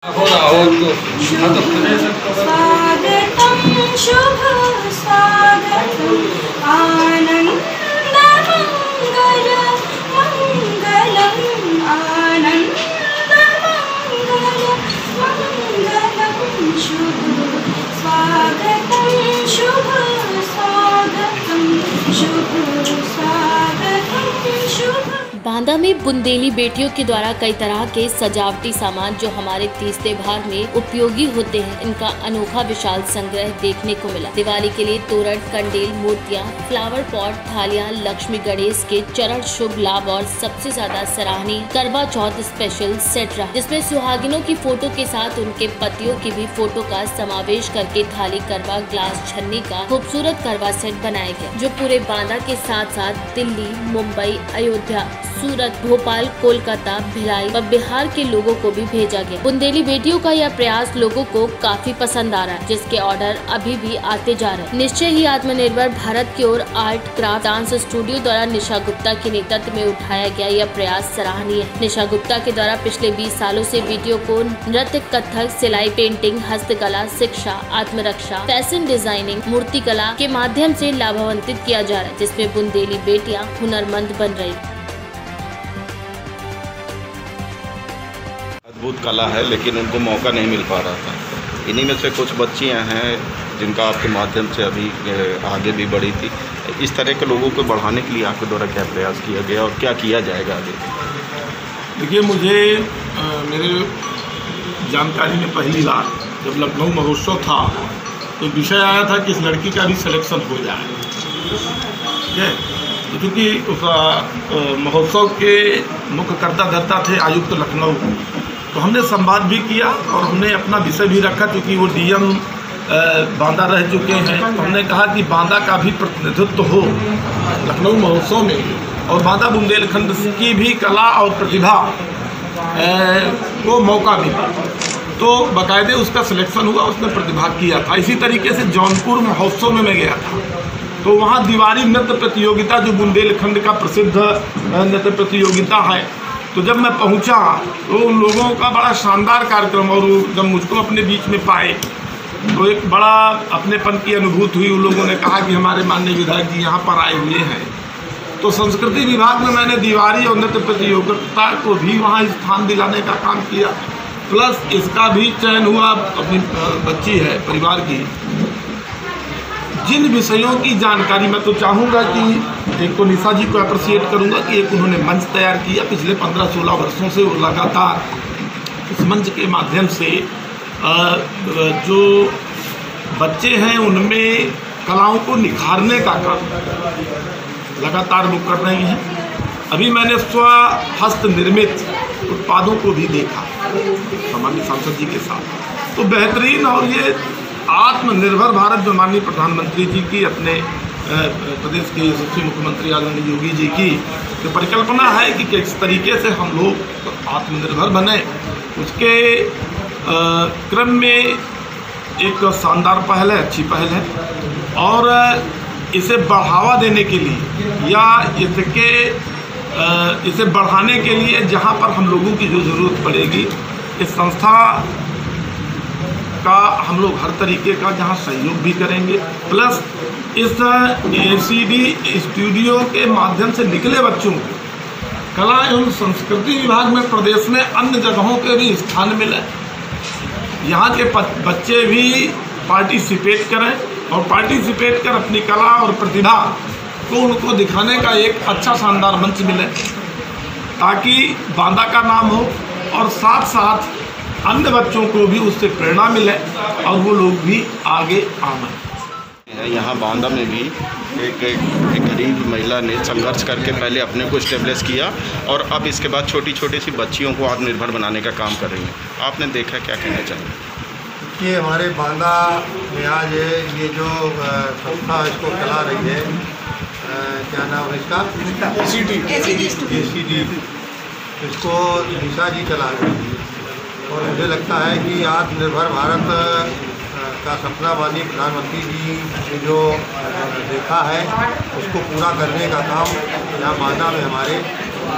स्वागतं शुभ स्वागतं आनन्दमङ्गल मङ्गलम् आनन्दमङ्गल मङ्गलं शुभ स्वागतं शुभ स्वागतं शुभ स्वागतं शुभ। बांदा में बुंदेली बेटियों के द्वारा कई तरह के सजावटी सामान जो हमारे तीज त्योहार में उपयोगी होते हैं, इनका अनोखा विशाल संग्रह देखने को मिला। दिवाली के लिए तोरण, कंडेल, मूर्तियां, फ्लावर पॉट, थालियां, लक्ष्मी गणेश के चरण शुभ लाभ और सबसे ज्यादा सराहनीय करवा चौथ स्पेशल सेट रहा, जिसमें सुहागिनों की फोटो के साथ उनके पतियों की भी फोटो का समावेश करके थाली, करवा, ग्लास, छन्नी का खूबसूरत करवा सेट बनाया गया, जो पूरे बांदा के साथ साथ दिल्ली, मुंबई, अयोध्या, सूरत, भोपाल, कोलकाता, भिलाई व बिहार के लोगों को भी भेजा गया। बुंदेली बेटियों का यह प्रयास लोगों को काफी पसंद आ रहा है, जिसके ऑर्डर अभी भी आते जा रहे हैं। निश्चय ही आत्मनिर्भर भारत की ओर आर्ट क्राफ्ट डांस स्टूडियो द्वारा निशा गुप्ता के नेतृत्व में उठाया गया यह प्रयास सराहनीय है। निशा गुप्ता के द्वारा पिछले 20 सालों से बेटियों को नृत्य, कथक, सिलाई, पेंटिंग, हस्तकला, शिक्षा, आत्मरक्षा, फैशन डिजाइनिंग, मूर्तिकला के माध्यम से लाभान्वित किया जा रहा है, जिसमें बुंदेली बेटियां हुनरमंद बन रही। अद्भुत कला है, लेकिन उनको मौका नहीं मिल पा रहा था। इन्हीं में से कुछ बच्चियां हैं जिनका आपके माध्यम से अभी आगे भी बढ़ी थी। इस तरह के लोगों को बढ़ाने के लिए आपके द्वारा क्या प्रयास किया गया और क्या किया जाएगा आगे? देखिए, मुझे मेरे जानकारी में पहली बार जब लखनऊ महोत्सव था तो विषय आया था कि इस लड़की का भी सिलेक्शन हो जाए। ठीक है, क्योंकि उस महोत्सव के मुख्य कर्ता धर्ता थे आयुक्त लखनऊ, तो हमने संवाद भी किया और हमने अपना विषय भी रखा, क्योंकि वो डीएम बांदा रह चुके हैं। तो हमने कहा कि बांदा का भी प्रतिनिधित्व हो लखनऊ महोत्सव में और बांदा बुंदेलखंड की भी कला और प्रतिभा को मौका मिला। तो बाकायदे उसका सिलेक्शन हुआ, उसने प्रतिभा किया था। इसी तरीके से जौनपुर महोत्सव में मैं गया था, तो वहाँ दीवारी नृत्य प्रतियोगिता जो बुंदेलखंड का प्रसिद्ध नृत्य प्रतियोगिता है, तो जब मैं पहुंचा तो उन लोगों का बड़ा शानदार कार्यक्रम, और जब मुझको अपने बीच में पाए तो एक बड़ा अपनेपन की अनुभूति हुई। उन लोगों ने कहा कि हमारे माननीय विधायक जी यहाँ पर आए हुए हैं। तो संस्कृति विभाग में मैंने दीवारी और नृत्य प्रतियोगिता को भी वहाँ स्थान दिलाने का काम किया, प्लस इसका भी चयन हुआ। अपनी बच्ची है परिवार की, जिन विषयों की जानकारी मैं तो चाहूँगा कि एक तो निशा जी को अप्रिशिएट करूँगा कि एक उन्होंने मंच तैयार किया। पिछले 15-16 वर्षों से वो लगातार इस मंच के माध्यम से जो बच्चे हैं उनमें कलाओं को निखारने का काम लगातार वो कर रही हैं। अभी मैंने हस्त निर्मित उत्पादों को भी देखा सामान्य सांसद जी के साथ, तो बेहतरीन। और ये आत्मनिर्भर भारत जो माननीय प्रधानमंत्री जी की, अपने प्रदेश के यशस्वी मुख्यमंत्री आदरणीय योगी जी की जो परिकल्पना है कि किस तरीके से हम लोग आत्मनिर्भर बने, उसके क्रम में एक शानदार पहल है, अच्छी पहल है। और इसे बढ़ावा देने के लिए या इसे बढ़ाने के लिए जहाँ पर हम लोगों की जो ज़रूरत पड़ेगी, इस संस्था का हम लोग हर तरीके का जहां सहयोग भी करेंगे, प्लस इस एसीडी स्टूडियो के माध्यम से निकले बच्चों को कला एवं संस्कृति विभाग में प्रदेश में अन्य जगहों पे भी स्थान मिले, यहाँ के बच्चे भी पार्टिसिपेट करें और पार्टिसिपेट कर अपनी कला और प्रतिभा को उनको दिखाने का एक अच्छा शानदार मंच मिले, ताकि बांदा का नाम हो और साथ साथ अन्य बच्चों को भी उससे प्रेरणा मिले और वो लोग भी आगे आए। यहाँ बांदा में भी एक गरीब महिला ने संघर्ष करके पहले अपने को स्टेब्लिश किया और अब इसके बाद छोटी छोटी सी बच्चियों को आत्मनिर्भर बनाने का काम कर रही हैं। आपने देखा, क्या कहना चाहिए? कि हमारे बांदा में आज ये जो संस्था इसको चला रही है, क्या नाम है इसका? एसीडी, इसको निशा जी चला रही है। और मुझे लगता है कि आत्मनिर्भर भारत का सपना माननीय प्रधानमंत्री जी ने जो देखा है उसको पूरा करने का काम यहाँ बांदा में हमारे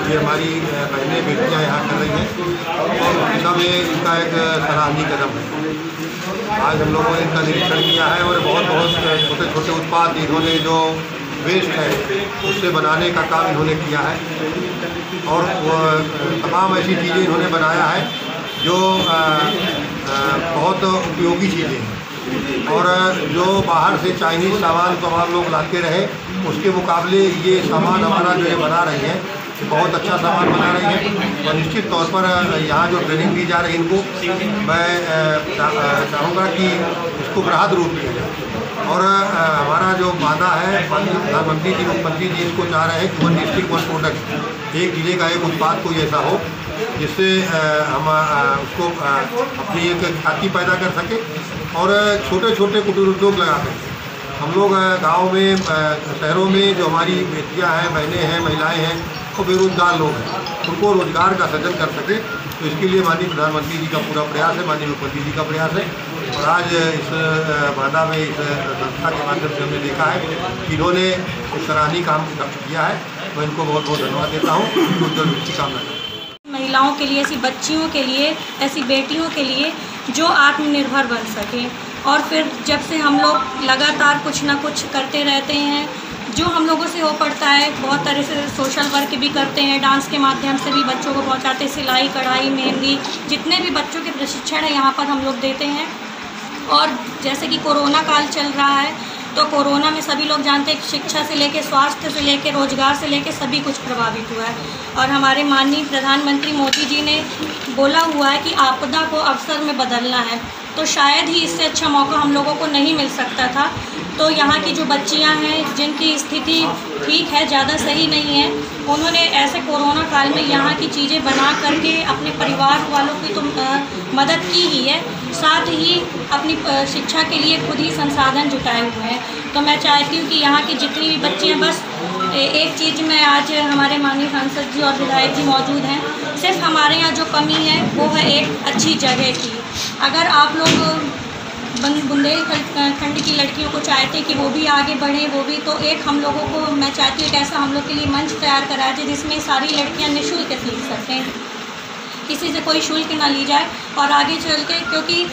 ये हमारी बहनें बेटियाँ यहाँ कर रही हैं और उस दिशा में इनका एक सराहनीय कदम है। आज हम लोगों ने इनका निरीक्षण किया है और बहुत छोटे छोटे उत्पाद इन्होंने जो वेस्ट है उससे बनाने का काम इन्होंने किया है और तमाम ऐसी चीज़ें इन्होंने बनाया है जो बहुत उपयोगी चीज़ें हैं और जो बाहर से चाइनीज़ सामान तमाम लोग लाते रहे उसके मुकाबले ये सामान हमारा जो ये बना रही है बहुत अच्छा सामान बना रही है और निश्चित तौर पर यहाँ जो ट्रेनिंग दी जा रही है इनको मैं चाहूँगा कि इसको बृहद रूप दिया जाए और हमारा जो वादा है प्रधानमंत्री जी मुख्यमंत्री जी इसको चाह रहे हैं कि 1 डिस्ट्रिक्ट 1 प्रोडक्ट, एक जिले का एक उत्पाद कोई ऐसा हो जिससे हम उसको अपनी एक ख्याति पैदा कर सके और छोटे छोटे कुटीर उद्योग लगा सकें। हम लोग गाँव में शहरों में जो हमारी बेटियाँ हैं, बहनें हैं, महिलाएं हैं, वो बेरोजगार लोग हैं, उनको रोजगार का सृजन कर सके। तो इसके लिए माननीय प्रधानमंत्री जी का पूरा प्रयास है, माननीय मुख्यमंत्री जी का प्रयास है और आज इस बांदा में इस संस्था के माध्यम से हमने देखा है कि इन्होंने एक सराहनीय काम किया है। मैं इनको बहुत बहुत धन्यवाद देता हूँ। उज्ज्वल भविष्य की कामना करता हूँ। महिलाओं के लिए, ऐसी बच्चियों के लिए, ऐसी बेटियों के लिए जो आत्मनिर्भर बन सकें। और फिर जब से हम लोग लगातार कुछ ना कुछ करते रहते हैं, जो हम लोगों से हो पड़ता है, बहुत तरह से सोशल वर्क भी करते हैं, डांस के माध्यम से भी बच्चों को पहुंचाते हैं, सिलाई कढ़ाई मेहंदी, जितने भी बच्चों के प्रशिक्षण है यहाँ पर हम लोग देते हैं। और जैसे कि कोरोना काल चल रहा है तो कोरोना में सभी लोग जानते हैं कि शिक्षा से लेकर स्वास्थ्य से लेकर रोजगार से लेकर सभी कुछ प्रभावित हुआ है और हमारे माननीय प्रधानमंत्री मोदी जी ने बोला हुआ है कि आपदा को अवसर में बदलना है, तो शायद ही इससे अच्छा मौका हम लोगों को नहीं मिल सकता था। तो यहाँ की जो बच्चियाँ हैं जिनकी स्थिति ठीक है, ज़्यादा सही नहीं है, उन्होंने ऐसे कोरोना काल में यहाँ की चीज़ें बना करके अपने परिवार वालों की तो मदद की ही है, साथ ही अपनी शिक्षा के लिए खुद ही संसाधन जुटाए हुए हैं। तो मैं चाहती हूँ कि यहाँ की जितनी भी बच्चियाँ, बस एक चीज़ में आज हमारे माननीय सांसद जी और विधायक जी मौजूद हैं, सिर्फ हमारे यहाँ जो कमी है वो है एक अच्छी जगह की। अगर आप लोग बुंदेलखंड की लड़कियों को चाहते कि वो भी आगे बढ़ें, वो भी, तो एक हम लोगों को, मैं चाहती हूँ कि ऐसा हम लोग के लिए मंच तैयार कराया जाए जिसमें सारी लड़कियाँ निःशुल्क सीख सकें, किसी से कोई शुल्क ना ली जाए। और आगे चल के, क्योंकि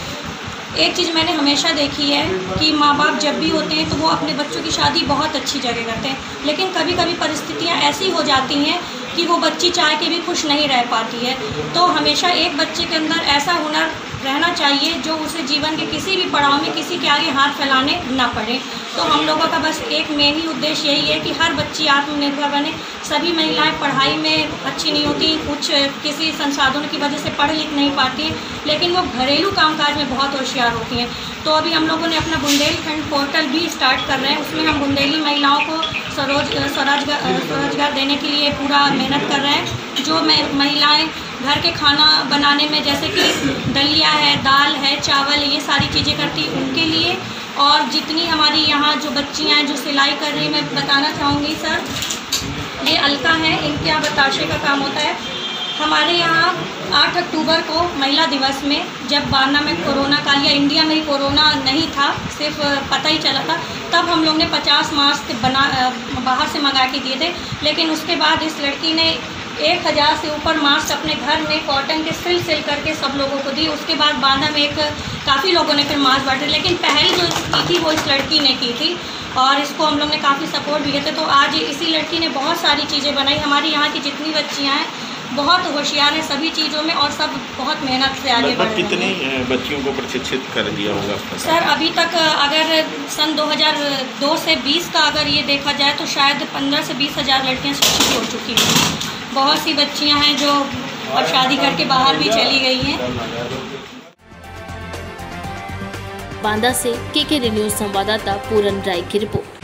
एक चीज़ मैंने हमेशा देखी है कि माँ बाप जब भी होते हैं तो वो अपने बच्चों की शादी बहुत अच्छी जगह करते हैं, लेकिन कभी कभी परिस्थितियाँ ऐसी हो जाती हैं कि वो बच्ची चाह के भी खुश नहीं रह पाती है। तो हमेशा एक बच्चे के अंदर ऐसा हुनर रहना चाहिए जो उसे जीवन के किसी भी पड़ाव में किसी के आगे हाथ फैलाने ना पड़े। तो हम लोगों का बस एक मेन ही उद्देश्य यही है कि हर बच्ची आत्मनिर्भर बने। सभी महिलाएं पढ़ाई में अच्छी नहीं होती, कुछ किसी संसाधनों की वजह से पढ़ लिख नहीं पाती हैं, लेकिन वो घरेलू कामकाज में बहुत होशियार होती हैं। तो अभी हम लोगों ने अपना बुंदेलखंड पोर्टल भी स्टार्ट कर रहे हैं, उसमें हम बुंदेली महिलाओं को स्वरोजगार देने के लिए पूरा मेहनत कर रहे हैं। जो महिलाएं घर के खाना बनाने में, जैसे कि दलिया है, दाल है, चावल, ये सारी चीज़ें करती उनके लिए, और जितनी हमारी यहाँ जो बच्चियाँ हैं जो सिलाई कर रही हैं, मैं बताना चाहूँगी सर, ये अलका हैं, इनके यहाँ बताशे का काम होता है। हमारे यहाँ 8 अक्टूबर को महिला दिवस में, जब बांदा में कोरोना काल, या इंडिया में ही कोरोना नहीं था, सिर्फ पता ही चला था, तब हम लोग ने 50 मास्क बाहर से मंगा के दिए थे। लेकिन उसके बाद इस लड़की ने 1000 से ऊपर मास्क अपने घर में कॉटन के सिल करके सब लोगों को दी। उसके बाद बांदा में काफ़ी लोगों ने फिर मास्क बांटे, लेकिन पहल जो की थी वो इस लड़की ने की थी और इसको हम लोग ने काफ़ी सपोर्ट भी किया था। तो आज इसी लड़की ने बहुत सारी चीज़ें बनाई। हमारी यहाँ की जितनी बच्चियाँ हैं बहुत होशियार हैं सभी चीज़ों में और सब बहुत मेहनत से आगे बढ़ रही हैं। कितनी बच्चियों को प्रशिक्षित कर दिया होगा सर? अभी तक अगर सन 2002 से 20 का अगर ये देखा जाए तो शायद 15 से 20 हज़ार लड़कियाँ शिक्षित हो चुकी हैं। बहुत सी बच्चियां हैं जो अब शादी करके बाहर भी चली गई हैं। बांदा से KK न्यूज़ संवाददाता पूरन राय की रिपोर्ट।